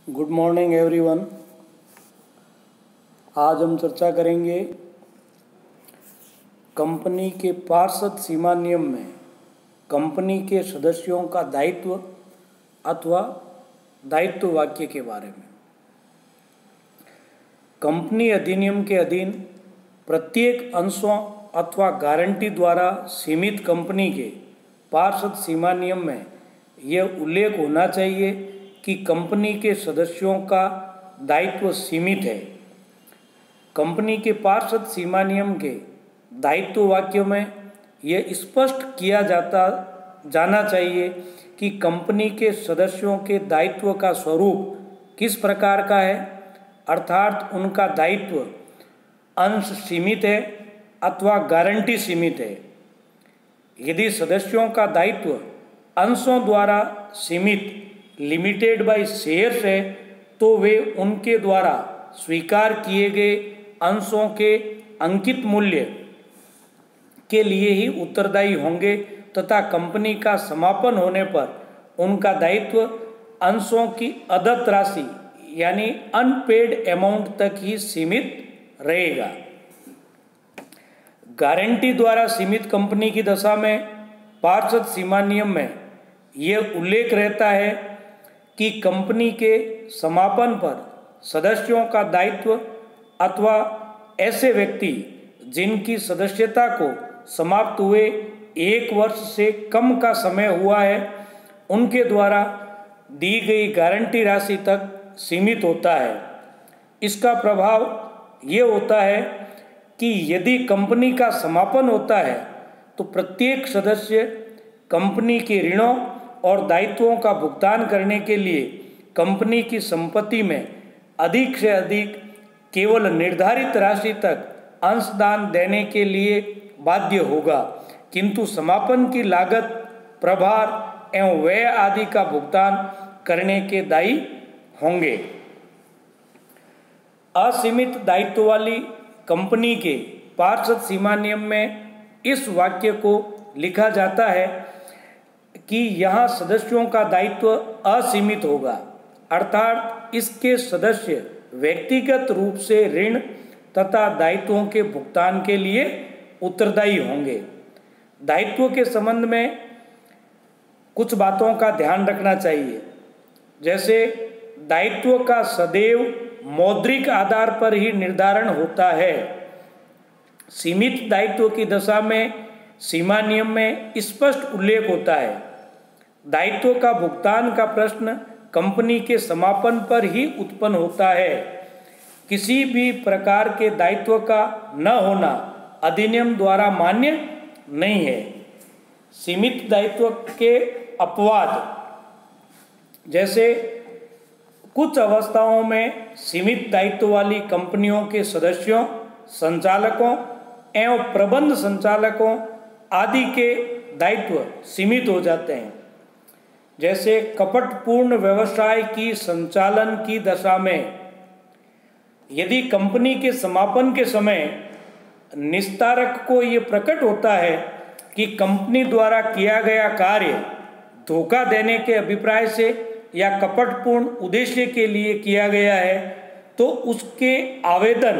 Good morning everyone. आज हम चर्चा करेंगे कंपनी के पार्षद सीमा नियम में कंपनी के सदस्यों का दायित्व अथवा दायित्व वाक्य के बारे में। कंपनी अधिनियम के अधीन प्रत्येक अंशों अथवा गारंटी द्वारा सीमित कंपनी के पार्षद सीमा नियम में यह उल्लेख होना चाहिए कि कंपनी के सदस्यों का दायित्व सीमित है। कंपनी के पार्षद सीमा नियम के दायित्व वाक्यों में यह स्पष्ट किया जाना चाहिए कि कंपनी के सदस्यों के दायित्व का स्वरूप किस प्रकार का है, अर्थात उनका दायित्व अंश सीमित है अथवा गारंटी सीमित है। यदि सदस्यों का दायित्व अंशों द्वारा सीमित लिमिटेड बाय शेयर्स है तो वे उनके द्वारा स्वीकार किए गए अंशों के अंकित मूल्य के लिए ही उत्तरदायी होंगे तथा कंपनी का समापन होने पर उनका दायित्व अंशों की अदत्त राशि यानी अनपेड अमाउंट तक ही सीमित रहेगा। गारंटी द्वारा सीमित कंपनी की दशा में पार्षद सीमा नियम में यह उल्लेख रहता है कि कंपनी के समापन पर सदस्यों का दायित्व अथवा ऐसे व्यक्ति जिनकी सदस्यता को समाप्त हुए 1 वर्ष से कम का समय हुआ है उनके द्वारा दी गई गारंटी राशि तक सीमित होता है। इसका प्रभाव ये होता है कि यदि कंपनी का समापन होता है तो प्रत्येक सदस्य कंपनी के ऋणों और दायित्वों का भुगतान करने के लिए कंपनी की संपत्ति में अधिक से अधिक केवल निर्धारित राशि तक अंशदान देने के लिए बाध्य होगा, किंतु समापन की लागत, प्रभार एवं व्यय आदि का भुगतान करने के दायी होंगे। असीमित दायित्व वाली कंपनी के पार्षद सीमा नियम में इस वाक्य को लिखा जाता है कि यहाँ सदस्यों का दायित्व असीमित होगा, अर्थात इसके सदस्य व्यक्तिगत रूप से ऋण तथा दायित्वों के भुगतान के लिए उत्तरदायी होंगे। दायित्व के संबंध में कुछ बातों का ध्यान रखना चाहिए, जैसे दायित्व का सदैव मौद्रिक आधार पर ही निर्धारण होता है। सीमित दायित्व की दशा में सीमा नियम में स्पष्ट उल्लेख होता है। दायित्व का भुगतान का प्रश्न कंपनी के समापन पर ही उत्पन्न होता है। किसी भी प्रकार के दायित्व का न होना अधिनियम द्वारा मान्य नहीं है। सीमित दायित्व के अपवाद, जैसे कुछ अवस्थाओं में सीमित दायित्व वाली कंपनियों के सदस्यों, संचालकों एवं प्रबंध संचालकों आदि के दायित्व सीमित हो जाते हैं। जैसे कपटपूर्ण व्यवसाय की संचालन की दशा में यदि कंपनी के समापन के समय निस्तारक को ये प्रकट होता है कि कंपनी द्वारा किया गया कार्य धोखा देने के अभिप्राय से या कपटपूर्ण उद्देश्य के लिए किया गया है, तो उसके आवेदन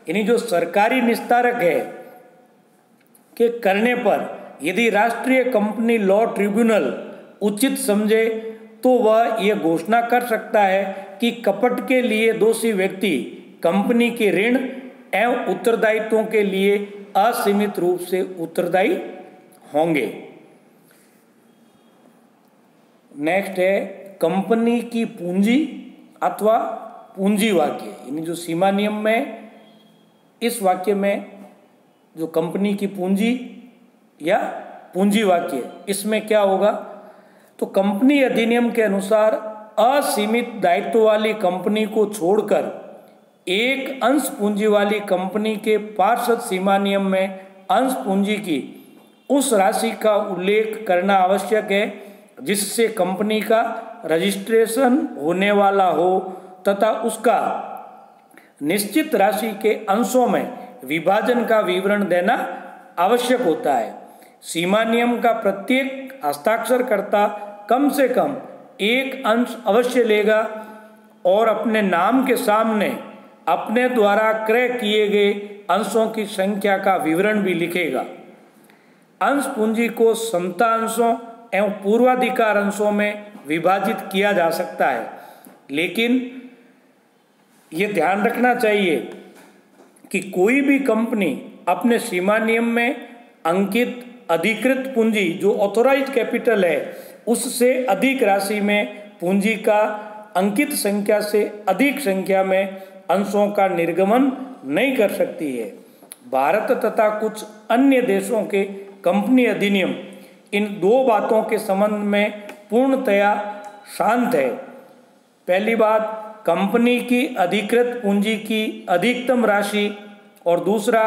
यानी जो सरकारी निस्तारक है के करने पर यदि राष्ट्रीय कंपनी लॉ ट्रिब्यूनल उचित समझे तो वह यह घोषणा कर सकता है कि कपट के लिए दोषी व्यक्ति कंपनी के ऋण एवं उत्तरदायित्वों के लिए असीमित रूप से उत्तरदायी होंगे। नेक्स्ट है कंपनी की पूंजी अथवा पूंजी वाक्य, यानी जो सीमा नियम में इस वाक्य में जो कंपनी की पूंजी या पूंजी वाक्य, इसमें क्या होगा, तो कंपनी अधिनियम के अनुसार असीमित दायित्व वाली कंपनी को छोड़कर एक अंश पूंजी वाली कंपनी के पार्षद सीमा नियम में अंश पूंजी की उस राशि का उल्लेख करना आवश्यक है जिससे कंपनी का रजिस्ट्रेशन होने वाला हो तथा उसका निश्चित राशि के अंशों में विभाजन का विवरण देना आवश्यक होता है। सीमा नियम का प्रत्येक हस्ताक्षरकर्ता कम से कम एक अंश अवश्य लेगा और अपने नाम के सामने अपने द्वारा क्रय किए गए अंशों की संख्या का विवरण भी लिखेगा। अंश पूंजी को समता अंशों एवं पूर्वाधिकार अंशों में विभाजित किया जा सकता है, लेकिन ये ध्यान रखना चाहिए कि कोई भी कंपनी अपने सीमा नियम में अंकित अधिकृत पूंजी जो ऑथोराइज्ड कैपिटल है उससे अधिक राशि में पूंजी का अंकित संख्या से अधिक संख्या में अंशों का निर्गमन नहीं कर सकती है। भारत तथा कुछ अन्य देशों के कंपनी अधिनियम इन दो बातों के संबंध में पूर्णतया शांत है। पहली बात, कंपनी की अधिकृत पूंजी की अधिकतम राशि, और दूसरा,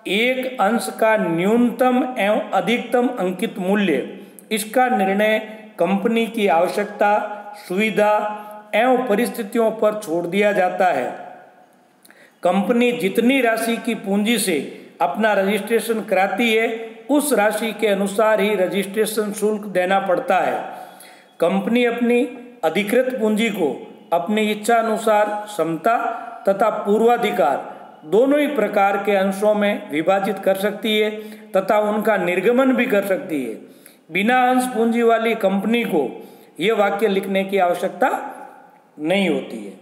एक अंश का न्यूनतम एवं अधिकतम अंकित मूल्य। इसका निर्णय कंपनी की आवश्यकता, सुविधा एवं परिस्थितियों पर छोड़ दिया जाता है। कंपनी जितनी राशि की पूंजी से अपना रजिस्ट्रेशन कराती है उस राशि के अनुसार ही रजिस्ट्रेशन शुल्क देना पड़ता है। कंपनी अपनी अधिकृत पूंजी को अपनी इच्छा अनुसार समता तथा पूर्वाधिकार दोनों ही प्रकार के अंशों में विभाजित कर सकती है तथा उनका निर्गमन भी कर सकती है। बिना अंश पूंजी वाली कंपनी को यह वाक्य लिखने की आवश्यकता नहीं होती है।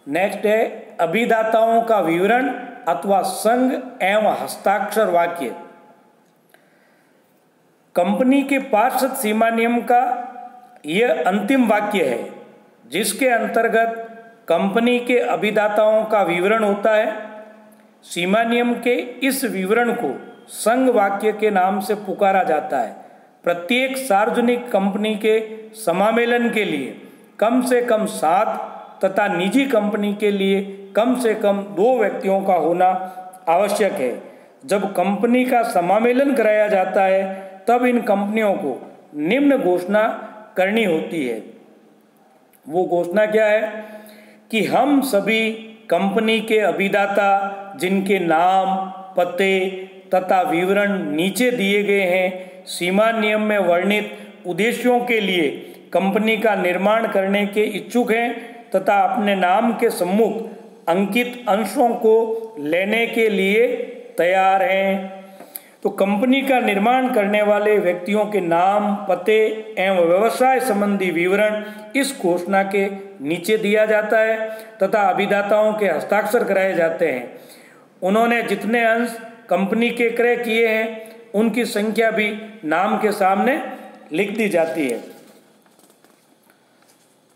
नेक्स्ट है अभिदाताओं का विवरण अथवा संघ एवं हस्ताक्षर वाक्य। कंपनी के पार्षद सीमा नियम का यह अंतिम वाक्य है जिसके अंतर्गत कंपनी के अभिदाताओं का विवरण होता है। सीमा नियम के इस विवरण को संघ वाक्य के नाम से पुकारा जाता है। प्रत्येक सार्वजनिक कंपनी के समामेलन के लिए कम से कम 7 तथा निजी कंपनी के लिए कम से कम 2 व्यक्तियों का होना आवश्यक है। जब कंपनी का समामेलन कराया जाता है तब इन कंपनियों को निम्न घोषणा करनी होती है। वो घोषणा क्या है कि हम सभी कंपनी के अभिदाता जिनके नाम, पते तथा विवरण नीचे दिए गए हैं, सीमा नियम में वर्णित उद्देश्यों के लिए कंपनी का निर्माण करने के इच्छुक हैं तथा अपने नाम के सम्मुख अंकित अंशों को लेने के लिए तैयार हैं। तो कंपनी का निर्माण करने वाले व्यक्तियों के नाम, पते एवं व्यवसाय संबंधी विवरण इस घोषणा के नीचे दिया जाता है तथा अभिदाताओं के हस्ताक्षर कराए जाते हैं। उन्होंने जितने अंश कंपनी के क्रय किए हैं उनकी संख्या भी नाम के सामने लिख दी जाती है।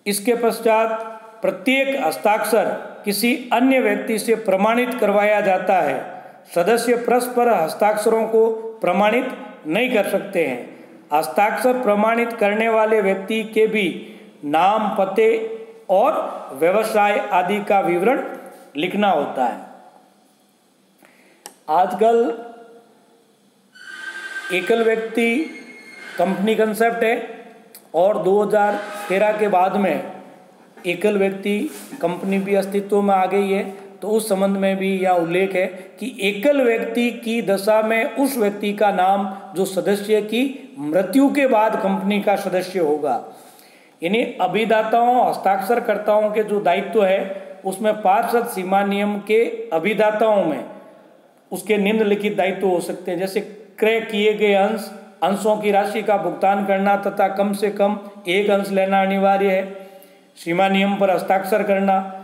इसके पश्चात प्रत्येक हस्ताक्षर किसी अन्य व्यक्ति से प्रमाणित करवाया जाता है। सदस्य परस्पर हस्ताक्षरों को प्रमाणित नहीं कर सकते हैं। हस्ताक्षर प्रमाणित करने वाले व्यक्ति के भी नाम, पते और व्यवसाय आदि का विवरण लिखना होता है। आजकल एकल व्यक्ति कंपनी कंसेप्ट है और 2013 के बाद में एकल व्यक्ति कंपनी भी अस्तित्व में आ गई है। तो उस संबंध में भी यह उल्लेख है कि एकल व्यक्ति की दशा में उस व्यक्ति का नाम जो सदस्य की मृत्यु के बाद कंपनी का सदस्य होगा। यानी अभिदाताओं, हस्ताक्षरकर्ताओं के जो दायित्व है उसमें पार्षद सीमा नियम के अभिदाताओं में उसके निम्नलिखित दायित्व हो सकते हैं, जैसे क्रय किए गए अंशों की राशि का भुगतान करना तथा कम से कम 1 अंश लेना अनिवार्य है, सीमा नियम पर हस्ताक्षर करना,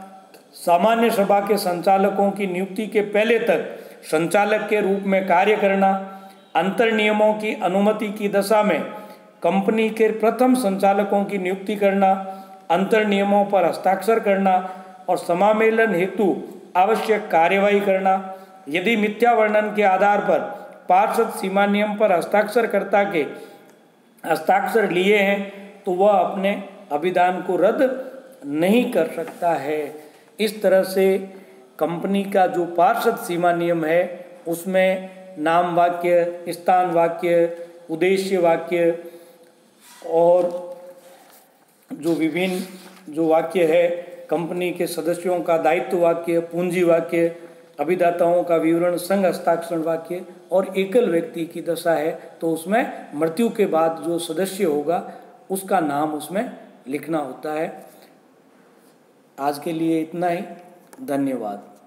सामान्य सभा के संचालकों की नियुक्ति के पहले तक संचालक के रूप में कार्य करना, अंतर नियमों की अनुमति की दशा में कंपनी के प्रथम संचालकों की नियुक्ति करना, अंतर नियमों पर हस्ताक्षर करना और समामेलन हेतु आवश्यक कार्यवाही करना। यदि मिथ्या वर्णन के आधार पर पार्षद सीमा नियम पर हस्ताक्षरकर्ता के हस्ताक्षर लिए हैं तो वह अपने अभिदान को रद्द नहीं कर सकता है। इस तरह से कंपनी का जो पार्षद सीमा नियम है उसमें नाम वाक्य, स्थान वाक्य, उद्देश्य वाक्य और जो विभिन्न जो वाक्य है, कंपनी के सदस्यों का दायित्व वाक्य, पूंजी वाक्य, अभिदाताओं का विवरण, संघ हस्ताक्षर वाक्य और एकल व्यक्ति की दशा है तो उसमें मृत्यु के बाद जो सदस्य होगा उसका नाम उसमें लिखना होता है। आज के लिए इतना ही। धन्यवाद।